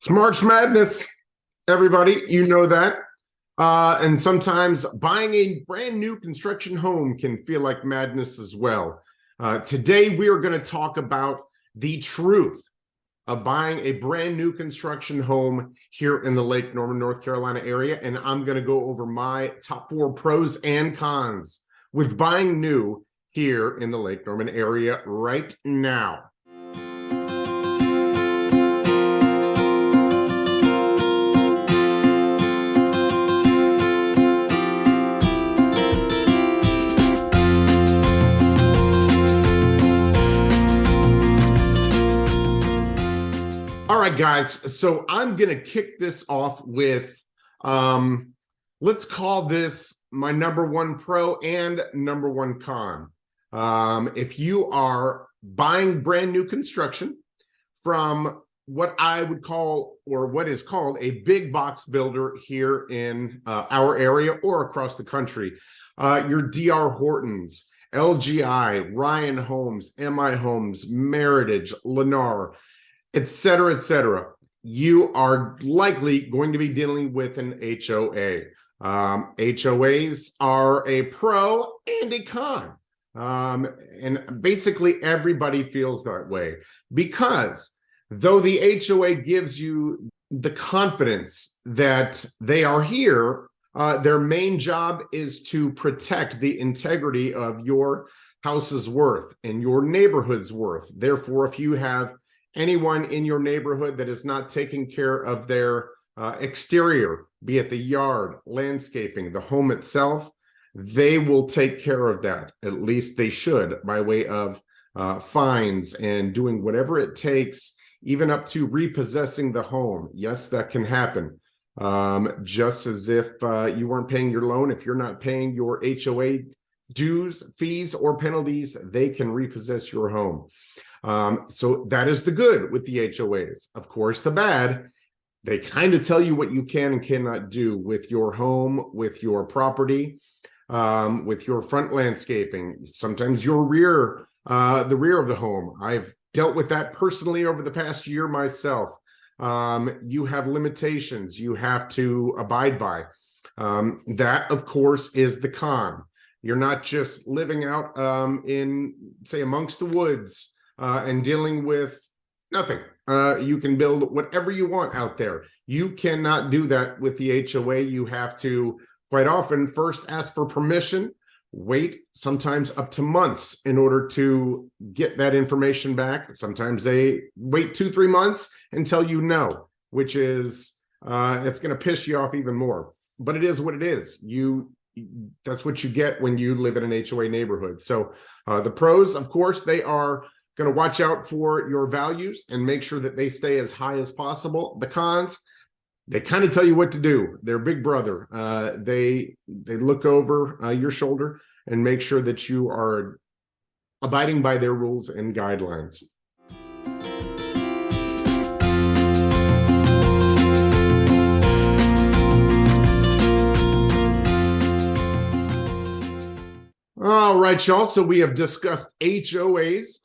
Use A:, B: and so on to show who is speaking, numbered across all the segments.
A: It's March Madness, everybody. You know that. And sometimes buying a brand new construction home can feel like madness as well. Today, we are going to talk about the truth of buying a brand new construction home here in the Lake Norman, North Carolina area. And I'm going to go over my top 4 pros and cons with buying new here in the Lake Norman area right now. All right, guys, so I'm going to kick this off with, let's call this my number 1 pro and number 1 con. If you are buying brand new construction from what I would call, or what is called, a big box builder here in our area or across the country, your D.R. Hortons, LGI, Ryan Homes, MI Homes, Meritage, Lennar, etc., you are likely going to be dealing with an HOA. HOAs are a pro and a con. And basically everybody feels that way because though the HOA gives you the confidence that they are here, their main job is to protect the integrity of your house's worth and your neighborhood's worth. Therefore, if you have anyone in your neighborhood that is not taking care of their exterior, be it the yard, landscaping, the home itself, they will take care of that. At least they should, by way of fines and doing whatever it takes, even up to repossessing the home. Yes, that can happen. Just as if you weren't paying your loan, if you're not paying your HOA dues, fees, or penalties, they can repossess your home. So that is the good with the HOAs. Of course, the bad, they kind of tell you what you can and cannot do with your home, with your property, with your front landscaping, sometimes your rear, the rear of the home. I've dealt with that personally over the past year myself. You have limitations you have to abide by. That, of course, is the con. You're not just living out in, say, amongst the woods, and dealing with nothing. You can build whatever you want out there. You cannot do that with the HOA. You have to, quite often, first ask for permission, wait sometimes up to months in order to get that information back. Sometimes they wait 2-3 months and tell you no, which is, it's going to piss you off even more. But it is what it is. That's what you get when you live in an HOA neighborhood. So the pros, of course, they are going to watch out for your values and make sure that they stay as high as possible. The cons, they kind of tell you what to do. They're big brother. They look over your shoulder and make sure that you are abiding by their rules and guidelines. All right, y'all. So we have discussed HOAs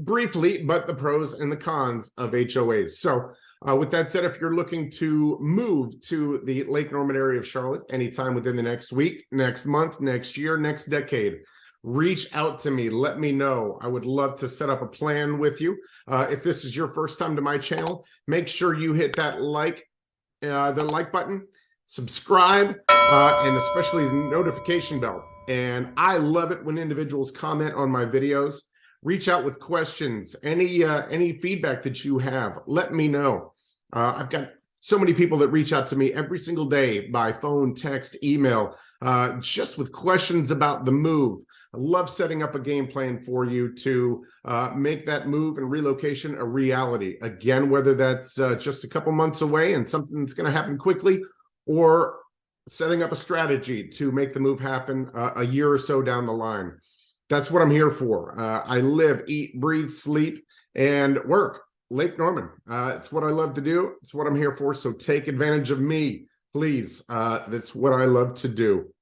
A: briefly, but the pros and the cons of HOAs. So with that said, if you're looking to move to the Lake Norman area of Charlotte anytime within the next week, next month, next year, next decade, reach out to me. Let me know. I would love to set up a plan with you. If this is your first time to my channel, make sure you hit that the like button, subscribe, and especially the notification bell. And I love it when individuals comment on my videos. Reach out with questions, any feedback that you have, let me know. I've got so many people that reach out to me every single day by phone, text, email, just with questions about the move. I love setting up a game plan for you to make that move and relocation a reality. Again, whether that's just a couple months away and something that's going to happen quickly, or setting up a strategy to make the move happen a year or so down the line. That's what I'm here for. I live, eat, breathe, sleep, and work Lake Norman. It's what I love to do. It's what I'm here for. So take advantage of me, please. That's what I love to do.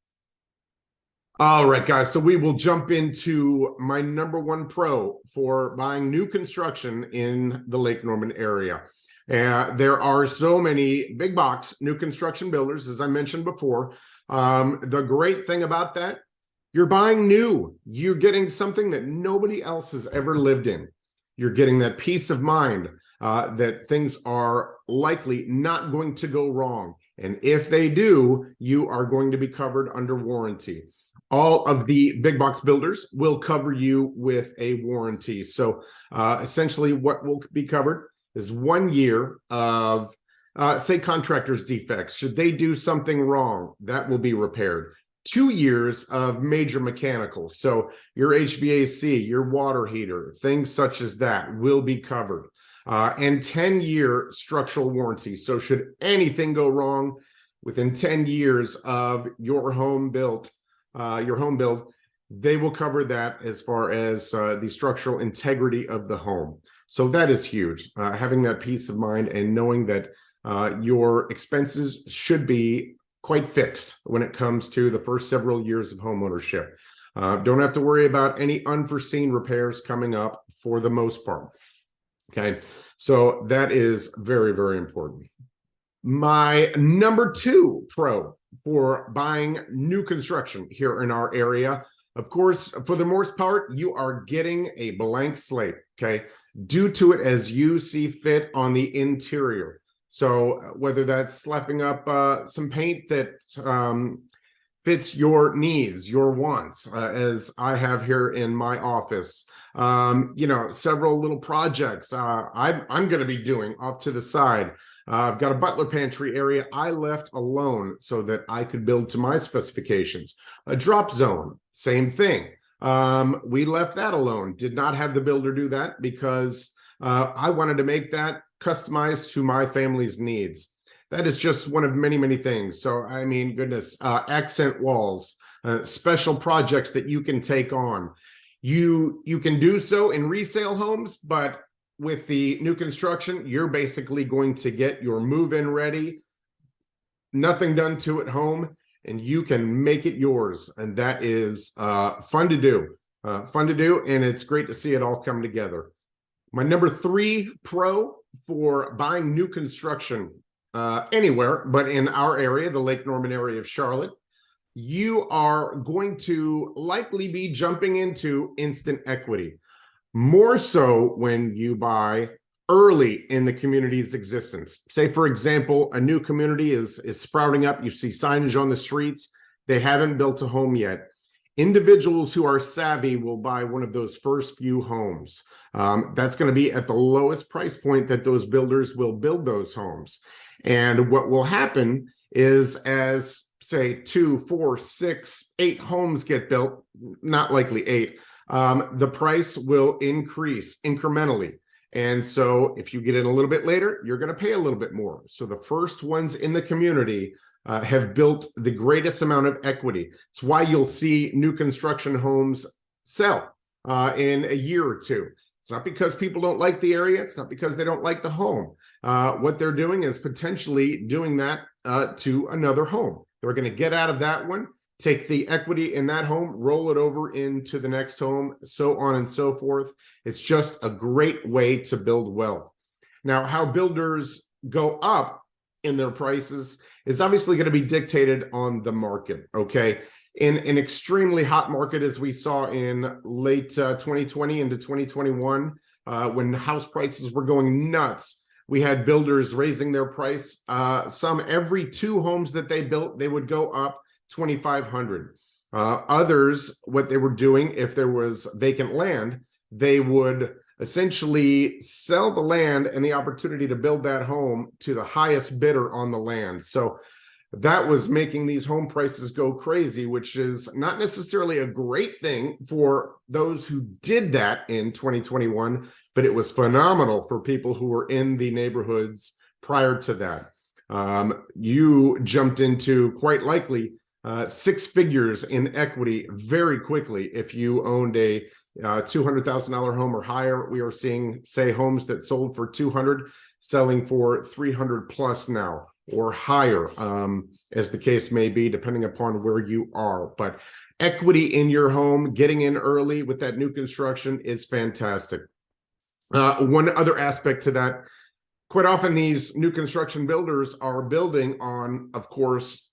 A: All right, guys. So we will jump into my number 1 pro for buying new construction in the Lake Norman area. There are so many big box new construction builders, as I mentioned before. The great thing about that, you're buying new. You're getting something that nobody else has ever lived in. You're getting that peace of mind that things are likely not going to go wrong. And if they do, you are going to be covered under warranty. All of the big box builders will cover you with a warranty. So essentially what will be covered is 1 year of, say, contractor's defects. Should they do something wrong, that will be repaired. 2 years of major mechanical. So your HVAC, your water heater, things such as that will be covered. And 10-year structural warranty. So should anything go wrong within 10 years of your home build, they will cover that as far as the structural integrity of the home. So that is huge, having that peace of mind and knowing that your expenses should be quite fixed when it comes to the first several years of homeownership. Don't have to worry about any unforeseen repairs coming up for the most part. Okay, so that is very, very important. My number 2 pro for buying new construction here in our area, of course, for the most part, you are getting a blank slate, okay? Do to it as you see fit on the interior. So whether that's slapping up some paint that fits your needs, your wants, as I have here in my office. Several little projects I'm going to be doing off to the side. I've got a butler pantry area I left alone so that I could build to my specifications. A drop zone, same thing. We left that alone. Did not have the builder do that because I wanted to make that customized to my family's needs. That is just one of many, many things. So, I mean, goodness, accent walls, special projects that you can take on. You can do so in resale homes, but with the new construction, you're basically going to get your move-in ready, nothing done to at home, and you can make it yours. And that is fun to do, and it's great to see it all come together. My number 3 pro for buying new construction anywhere, but in our area, the Lake Norman area of Charlotte, you are going to likely be jumping into instant equity. More so when you buy early in the community's existence. Say, for example, a new community is sprouting up. You see signage on the streets. They haven't built a home yet. Individuals who are savvy will buy one of those first few homes. That's going to be at the lowest price point that those builders will build those homes. And what will happen is as, say, 2, 4, 6, 8 homes get built, not likely 8, the price will increase incrementally. And so if you get in a little bit later, you're going to pay a little bit more. So the first ones in the community have built the greatest amount of equity. It's why you'll see new construction homes sell in a year or two. It's not because people don't like the area. It's not because they don't like the home. What they're doing is potentially doing that to another home. They're going to get out of that one, take the equity in that home, roll it over into the next home, so on and so forth. It's just a great way to build wealth. Now, how builders go up in their prices is obviously going to be dictated on the market, okay? In an extremely hot market, as we saw in late 2020 into 2021, when house prices were going nuts, we had builders raising their price. Some every 2 homes that they built, they would go up $2,500. Others, what they were doing, if there was vacant land, they would essentially sell the land and the opportunity to build that home to the highest bidder on the land. So that was making these home prices go crazy, which is not necessarily a great thing for those who did that in 2021, but it was phenomenal for people who were in the neighborhoods prior to that. You jumped into quite likely 6 figures in equity very quickly if you owned a $200,000 home or higher. We are seeing, say, homes that sold for 200 selling for 300 plus now, or higher, as the case may be, depending upon where you are. But equity in your home, getting in early with that new construction is fantastic. One other aspect to that, quite often these new construction builders are building on, of course,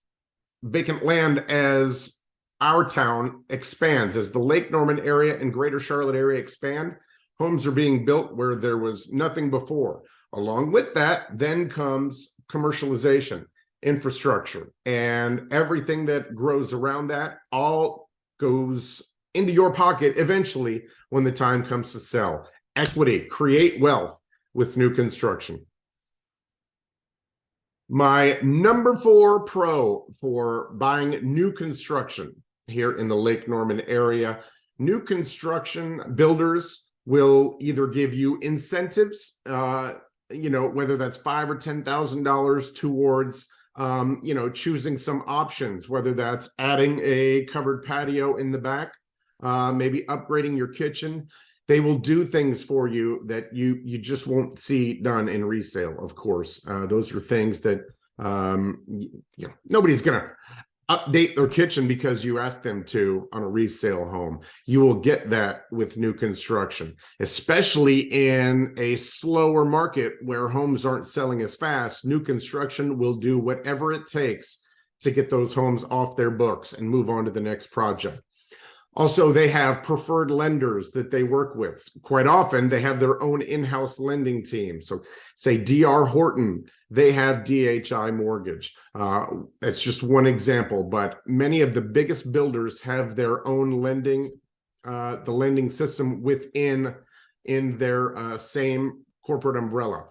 A: vacant land as our town expands. As the Lake Norman area and Greater Charlotte area expand, homes are being built where there was nothing before. Along with that, then comes commercialization, infrastructure, and everything that grows around that all goes into your pocket eventually when the time comes to sell. Equity, create wealth with new construction. My number 4 pro for buying new construction here in the Lake Norman area, new construction builders will either give you incentives, whether that's $5,000 or $10,000 towards, choosing some options, whether that's adding a covered patio in the back, maybe upgrading your kitchen. They will do things for you that you just won't see done in resale, of course. Those are things that nobody's going to update their kitchen because you ask them to on a resale home. You will get that with new construction, especially in a slower market where homes aren't selling as fast. New construction will do whatever it takes to get those homes off their books and move on to the next project. Also, they have preferred lenders that they work with. Quite often, they have their own in-house lending team. So say D.R. Horton, they have DHI Mortgage. That's just one example, but many of the biggest builders have their own lending, the lending system within their same corporate umbrella.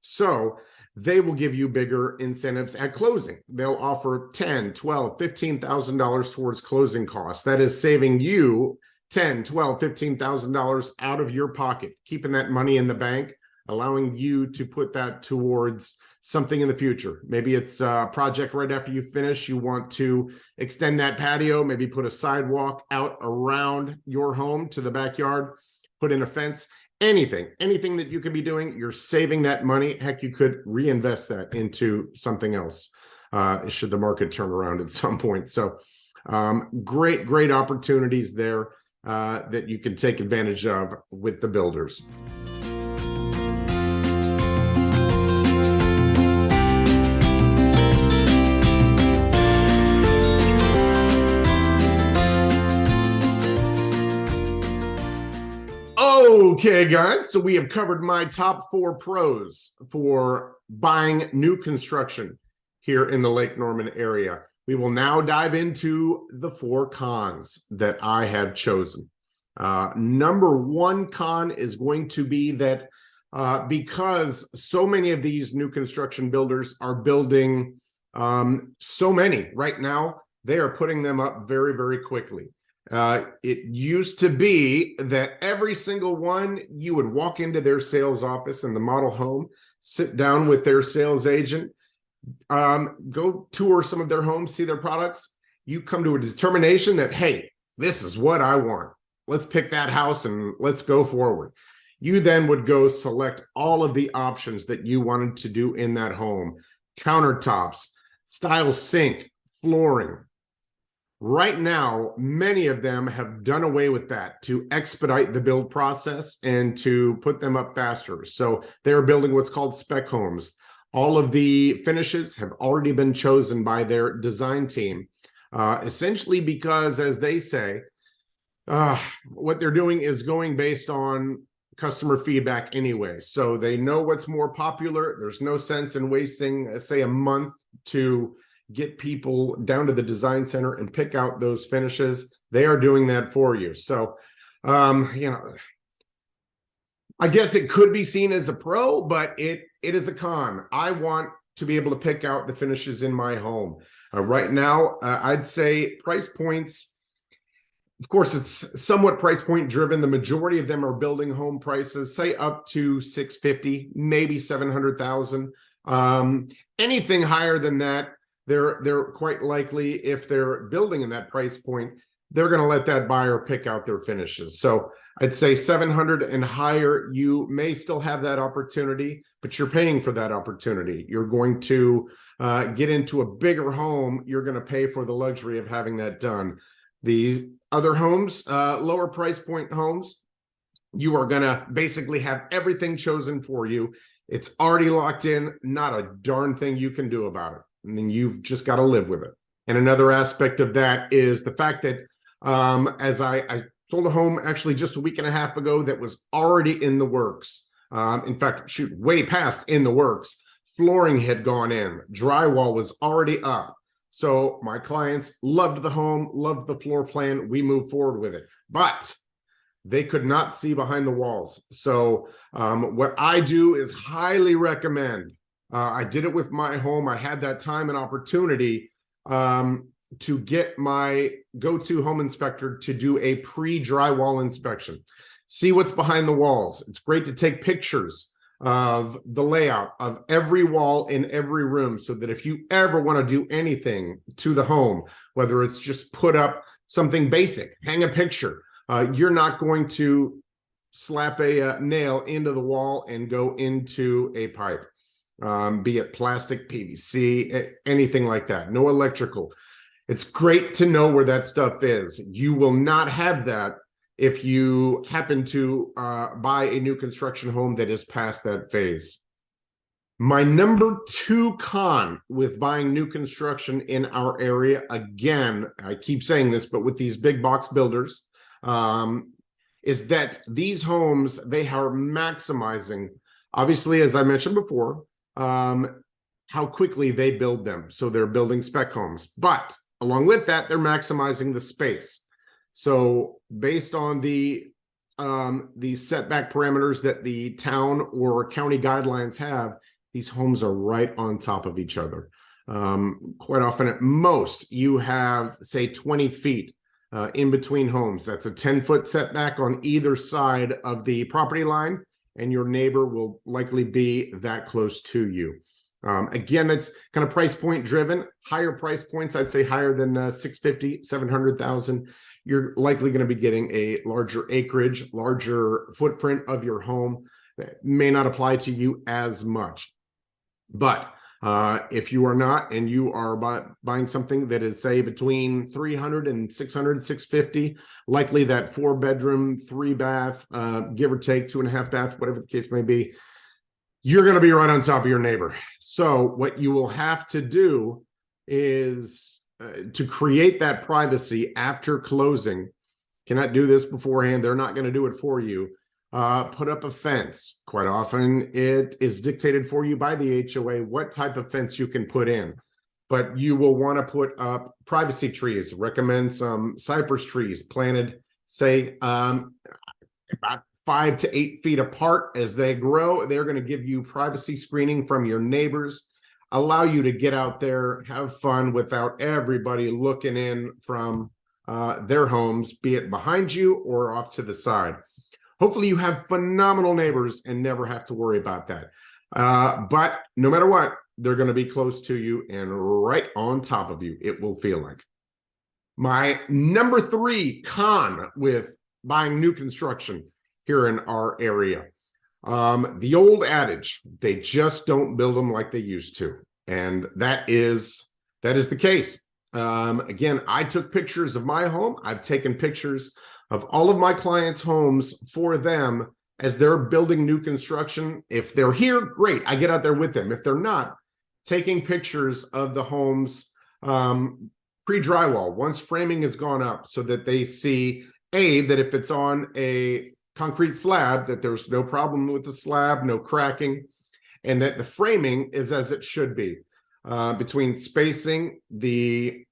A: So they will give you bigger incentives at closing. They'll offer $10,000, $12,000, $15,000 towards closing costs. That is saving you $10,000, $12,000, $15,000 out of your pocket, keeping that money in the bank, allowing you to put that towards something in the future. Maybe it's a project right after you finish. You want to extend that patio, maybe put a sidewalk out around your home to the backyard, put in a fence. Anything that you could be doing, you're saving that money. Heck, you could reinvest that into something else should the market turn around at some point. So great opportunities there that you can take advantage of with the builders. Okay, guys, so we have covered my top 4 pros for buying new construction here in the Lake Norman area. We will now dive into the 4 cons that I have chosen. Number 1 con is going to be that because so many of these new construction builders are building so many right now, they are putting them up very quickly. It used to be that every single one, you would walk into their sales office in the model home, sit down with their sales agent, go tour some of their homes, see their products. You come to a determination that, hey, this is what I want. Let's pick that house and let's go forward. You then would go select all of the options that you wanted to do in that home: countertops, style sink, flooring. Right now, many of them have done away with that to expedite the build process and to put them up faster. So they're building what's called spec homes. All of the finishes have already been chosen by their design team, essentially because, as they say, what they're doing is going based on customer feedback anyway. So they know what's more popular. There's no sense in wasting, say, a month to get people down to the design center and pick out those finishes. They are doing that for you. So, I guess it could be seen as a pro, but it is a con. I want to be able to pick out the finishes in my home. Right now, I'd say price points, of course, it's somewhat price point driven. The majority of them are building home prices, say up to $650,000, maybe $700,000. Anything higher than that, they're quite likely, if they're building in that price point, they're going to let that buyer pick out their finishes. So I'd say 700 and higher, you may still have that opportunity, but you're paying for that opportunity. You're going to get into a bigger home. You're going to pay for the luxury of having that done. The other homes, lower price point homes, you are going to basically have everything chosen for you. It's already locked in, not a darn thing you can do about it. And then you've just got to live with it. And another aspect of that is the fact that as I sold a home actually just a week and a half ago that was already in the works. In fact, shoot, way past in the works. Flooring had gone in, drywall was already up. So my clients loved the home, loved the floor plan. We moved forward with it, but they could not see behind the walls. So what I do is highly recommend. I did it with my home. I had that time and opportunity to get my go-to home inspector to do a pre-drywall inspection. See what's behind the walls. It's great to take pictures of the layout of every wall in every room so that if you ever want to do anything to the home, whether it's just put up something basic, hang a picture, you're not going to slap a nail into the wall and go into a pipe, be it plastic, PVC, anything like that. No electrical. It's great to know where that stuff is. You will not have that if you happen to buy a new construction home that is past that phase. My number 2 con with buying new construction in our area, again, I keep saying this, but with these big box builders, is that these homes, they are maximizing, obviously, as I mentioned before, how quickly they build them. So they're building spec homes, but along with that, they're maximizing the space. So based on the setback parameters that the town or county guidelines have, these homes are right on top of each other. Quite often at most, you have, say, 20 feet in between homes. That's a 10-foot setback on either side of the property line, and your neighbor will likely be that close to you. Again, that's kind of price point driven. Higher price points, I'd say higher than 650, 700,000. You're likely going to be getting a larger acreage, larger footprint of your home. That may not apply to you as much. But if you are not, and you are buying something that is, say, between 300 and 600, 650, likely that 4-bedroom, 3-bath, give or take 2.5 bath, whatever the case may be, you're going to be right on top of your neighbor. So what you will have to do is to create that privacy after closing. Cannot do this beforehand. They're not going to do it for you. Put up a fence. Quite often it is dictated for you by the HOA what type of fence you can put in. But you will want to put up privacy trees. Recommend some cypress trees planted, say, about 5 to 8 feet apart. As they grow, they're going to give you privacy screening from your neighbors, allow you to get out there, have fun without everybody looking in from their homes, be it behind you or off to the side. Hopefully you have phenomenal neighbors and never have to worry about that. But no matter what, they're going to be close to you and right on top of you, it will feel like. My number 3 con with buying new construction here in our area. The old adage, they just don't build them like they used to. And that is the case. Again, I took pictures of my home. I've taken pictures of all of my clients' homes for them as they're building new construction. If they're here, great. I get out there with them. If they're not, taking pictures of the homes pre-drywall, once framing has gone up, so that they see, A, that if it's on a concrete slab, that there's no problem with the slab, no cracking, and that the framing is as it should be. Between spacing, the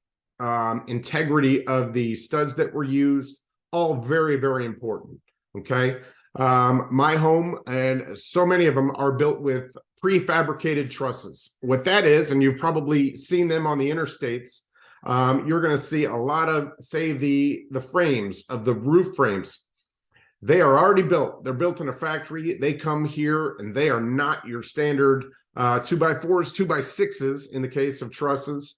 A: integrity of the studs that were used, all very, very important, okay? My home, and so many of them, are built with prefabricated trusses. What that is, and you've probably seen them on the interstates, you're going to see a lot of, say, the frames of the roof frames. They are already built. They're built in a factory. They come here, and they are not your standard 2x4s, 2x6s in the case of trusses.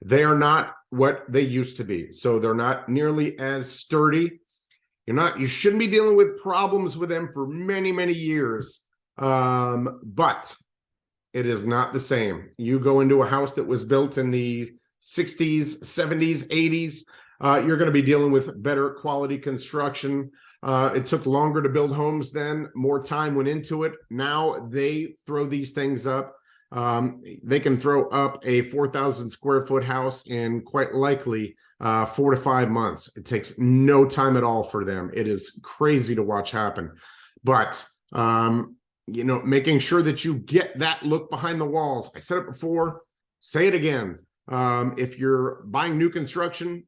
A: They are not what they used to be. So they're not nearly as sturdy. You shouldn't be dealing with problems with them for many, many years. But it is not the same. You go into a house that was built in the 60s, 70s, 80s, you're going to be dealing with better quality construction. It took longer to build homes then, more time went into it. Now they throw these things up. They can throw up a 4,000 square foot house in quite likely 4 to 5 months. It takes no time at all for them. It is crazy to watch happen. But, you know, making sure that you get that look behind the walls. I said it before, say it again. If you're buying new construction,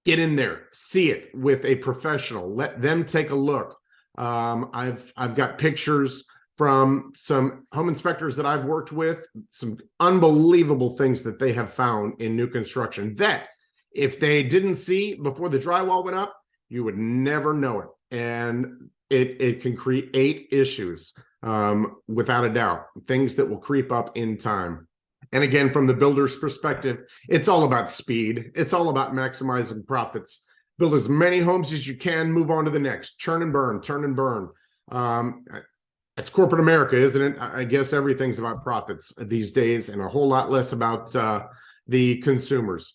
A: get in there, see it with a professional, let them take a look. I've got pictures from some home inspectors that I've worked with, some unbelievable things that they have found in new construction that if they didn't see before the drywall went up, you would never know it. And it can create issues, without a doubt, things that will creep up in time. And again, from the builder's perspective, it's all about speed. It's all about maximizing profits. Build as many homes as you can, move on to the next. Churn and burn, turn and burn. It's corporate America, isn't it? I guess everything's about profits these days and a whole lot less about the consumers.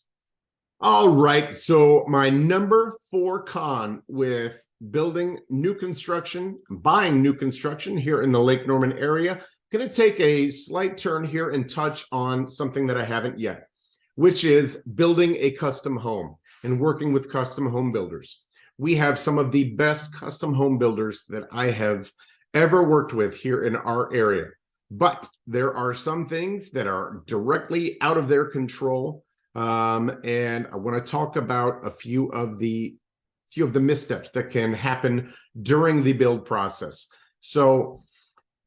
A: All right, so my number 4 con with building new construction, buying new construction here in the Lake Norman area, going to take a slight turn here and touch on something that I haven't yet, which is building a custom home and working with custom home builders. We have some of the best custom home builders that I have ever worked with here in our area, but there are some things that are directly out of their control. And I want to talk about a few of the missteps that can happen during the build process. So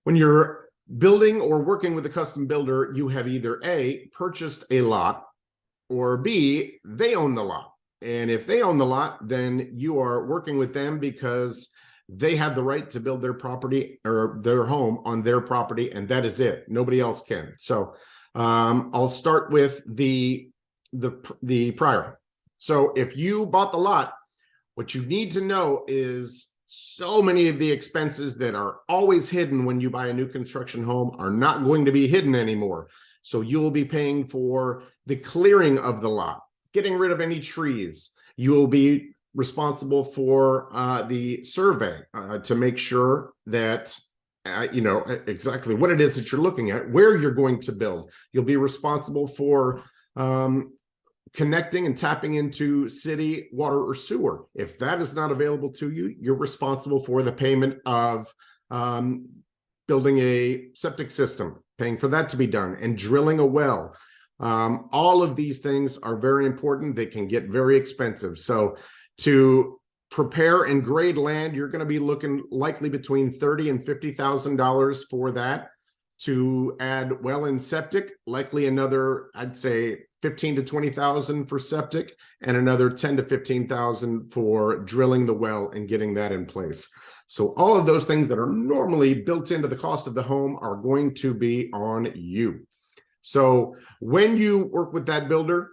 A: when you're building or working with a custom builder, you have either A, purchased a lot, or B, they own the lot. And if they own the lot, then you are working with them because they have the right to build their property or their home on their property, and that is it. Nobody else can. So I'll start with the prior. So if you bought the lot, what you need to know is so many of the expenses that are always hidden when you buy a new construction home are not going to be hidden anymore. So you'll be paying for the clearing of the lot, getting rid of any trees. You will be responsible for the survey to make sure that you know exactly what it is that you're looking at, where you're going to build. You'll be responsible for connecting and tapping into city water or sewer. If that is not available to you, you're responsible for the payment of building a septic system, paying for that to be done, and drilling a well. All of these things are very important. They can get very expensive. So to prepare and grade land, you're going to be looking likely between $30,000 and $50,000 for that. To add well and septic, likely another, I'd say, $15,000 to $20,000 for septic, and another $10,000 to $15,000 for drilling the well and getting that in place. So all of those things that are normally built into the cost of the home are going to be on you. So when you work with that builder,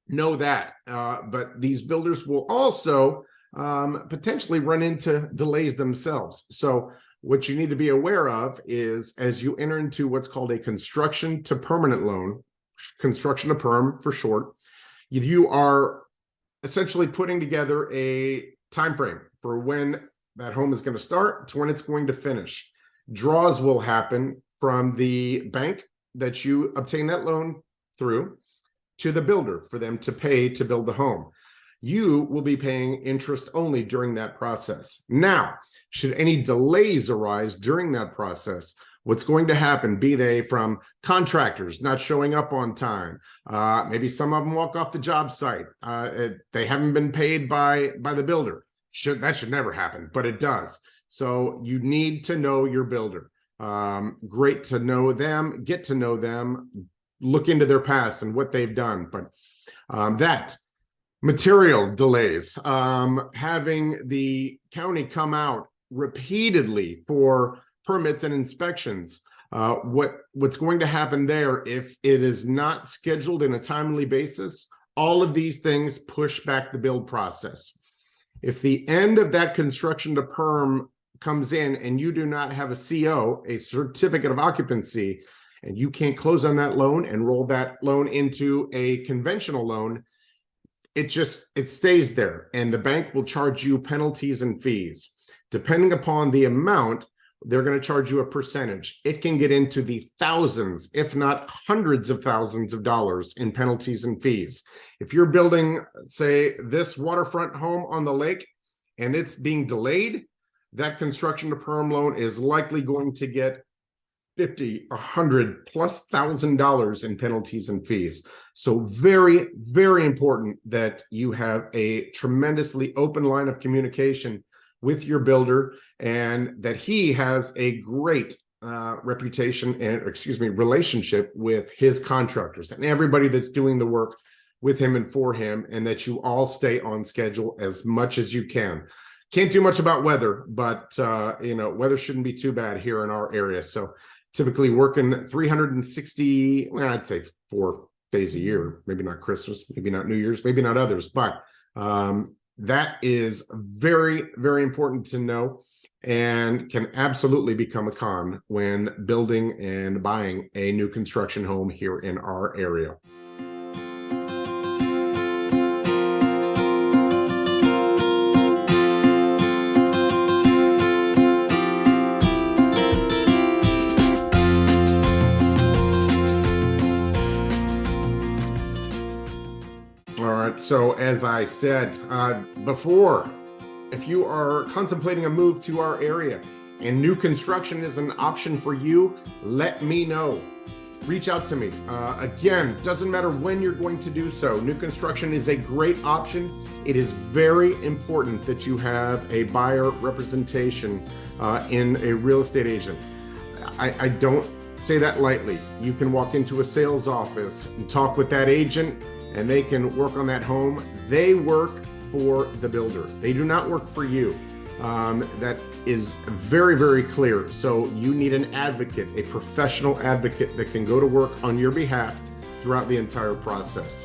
A: know that. But these builders will also potentially run into delays themselves. So what you need to be aware of is as you enter into what's called a construction to permanent loan, construction to perm for short, you are essentially putting together a time frame for when that home is going to start to when it's going to finish. Draws will happen from the bank that you obtain that loan through to the builder for them to pay to build the home. You will be paying interest only during that process. Now, should any delays arise during that process, what's going to happen, be they from contractors not showing up on time, maybe some of them walk off the job site, they haven't been paid by the builder. That should never happen, but it does. So you need to know your builder. Great to know them, get to know them, look into their past and what they've done. But that material delays, having the county come out repeatedly for permits and inspections. What's going to happen there if it is not scheduled in a timely basis, all of these things push back the build process. If the end of that construction to perm comes in and you do not have a CO, a certificate of occupancy, and you can't close on that loan and roll that loan into a conventional loan, it stays there, and the bank will charge you penalties and fees. Depending upon the amount, they're going to charge you a percentage. It can get into the thousands, if not hundreds of thousands of dollars in penalties and fees. If you're building, say, this waterfront home on the lake and it's being delayed, that construction to perm loan is likely going to get $50, $100,000+ in penalties and fees. So very, very important that you have a tremendously open line of communication with your builder, and that he has a great reputation and relationship with his contractors and everybody that's doing the work with him and for him, and that you all stay on schedule as much as you can. Can't do much about weather, but weather shouldn't be too bad here in our area. So typically working 360, I'd say 4 days a year, maybe not Christmas, maybe not New Year's, maybe not others, but that is very, very important to know, and can absolutely become a con when building and buying a new construction home here in our area. So as I said before, if you are contemplating a move to our area and new construction is an option for you, let me know. Reach out to me. Again, doesn't matter when you're going to do so. New construction is a great option. It is very important that you have a buyer representation in a real estate agent. I don't say that lightly. You can walk into a sales office and talk with that agent, and they can work on that home. They work for the builder. They do not work for you. That is very, very clear. So you need an advocate, a professional advocate that can go to work on your behalf throughout the entire process.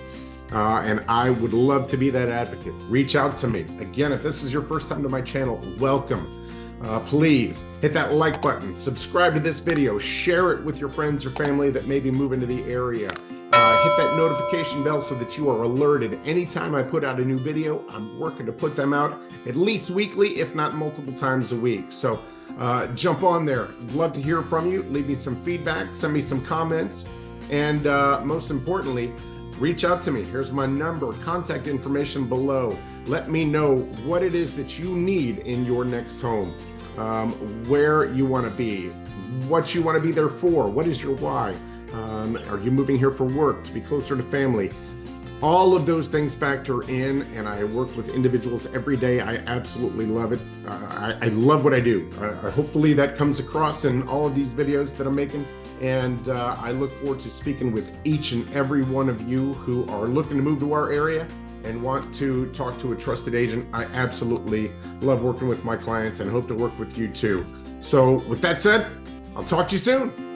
A: And I would love to be that advocate. Reach out to me. Again, if this is your first time to my channel, welcome. Please hit that like button, subscribe to this video, share it with your friends or family that may be moving to the area. Hit that notification bell so that you are alerted anytime I put out a new video. I'm working to put them out at least weekly, if not multiple times a week. So jump on there. Love to hear from you. Leave me some feedback, send me some comments, and most importantly, reach out to me. Here's my number, contact information below. Let me know what it is that you need in your next home, where you want to be, what you want to be there for, what is your why. Are you moving here for work, to be closer to family? All of those things factor in, and I work with individuals every day. I absolutely love it. I love what I do. Hopefully that comes across in all of these videos that I'm making, and I look forward to speaking with each and every one of you who are looking to move to our area and want to talk to a trusted agent. I absolutely love working with my clients and hope to work with you too. So with that said, I'll talk to you soon.